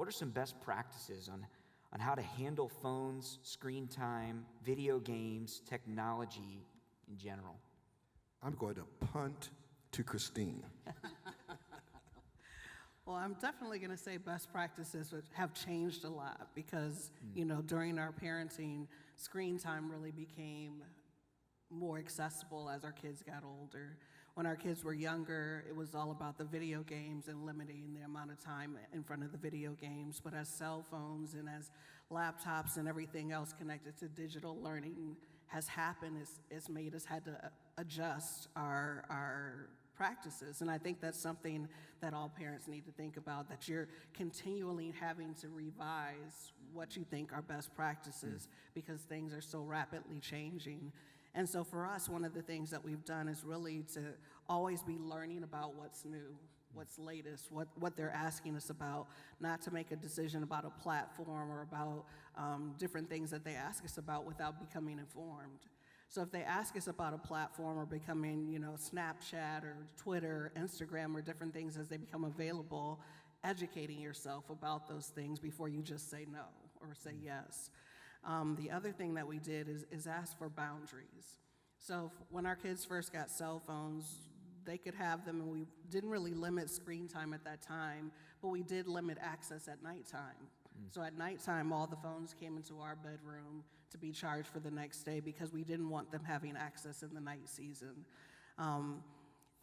what are some best practices on how to handle phones, screen time, video games, technology in general? I'm going to punt to Christine. Well, I'm definitely going to say best practices have changed a lot because, during our parenting, screen time really became more accessible as our kids got older. When our kids were younger, it was all about the video games and limiting the amount of time in front of the video games. But as cell phones and as laptops and everything else connected to digital learning has happened, it's made us had to adjust our practices. And I think that's something that all parents need to think about, that you're continually having to revise what you think are best practices because things are so rapidly changing. And so for us, one of the things that we've done is really to always be learning about what's new, what's latest, what they're asking us about, not to make a decision about a platform or about different things that they ask us about without becoming informed. So if they ask us about a platform or becoming, Snapchat or Twitter, Instagram, or different things as they become available, educating yourself about those things before you just say no or say yes. The other thing that we did is ask for boundaries. So when our kids first got cell phones, they could have them, and we didn't really limit screen time at that time, but we did limit access at nighttime. So at nighttime, all the phones came into our bedroom to be charged for the next day because we didn't want them having access in the night season.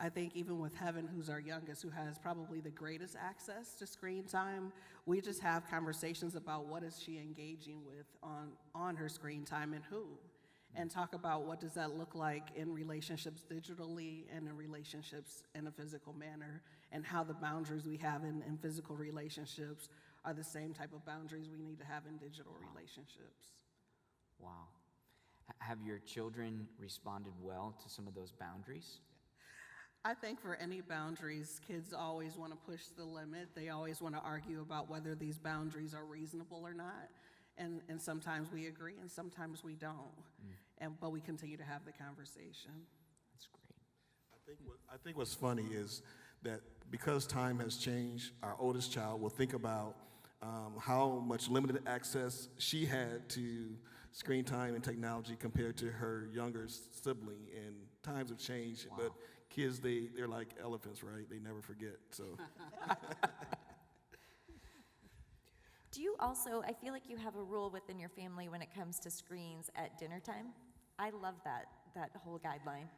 I think even with Heaven, who's our youngest, who has probably the greatest access to screen time, we just have conversations about what is she engaging with on her screen time and who, and talk about what does that look like in relationships digitally and in relationships in a physical manner, and how the boundaries we have in physical relationships are the same type of boundaries we need to have in digital relationships. Wow. Have your children responded well to some of those boundaries? I think for any boundaries, kids always want to push the limit. They always want to argue about whether these boundaries are reasonable or not. And sometimes we agree and sometimes we don't. But we continue to have the conversation. That's great. I think what's funny is that because time has changed, our oldest child will think about how much limited access she had to screen time and technology compared to her younger sibling. And times have changed, Wow. but kids, they're like elephants, right? They never forget, so. Do you also, I feel like you have a rule within your family when it comes to screens at dinner time? I love that whole guideline.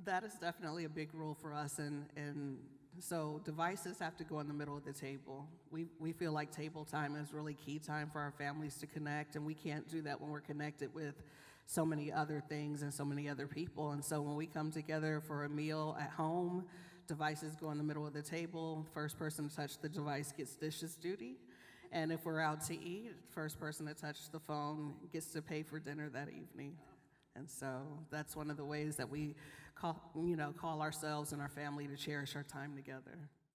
That is definitely a big rule for us, and so devices have to go in the middle of the table. We feel like table time is really key time for our families to connect, and we can't do that when we're connected with so many other things and so many other people. And so when we come together for a meal at home, devices go in the middle of the table. First person to touch the device gets dishes duty. And if we're out to eat, first person to touch the phone gets to pay for dinner that evening. And so that's one of the ways that we call ourselves and our family to cherish our time together.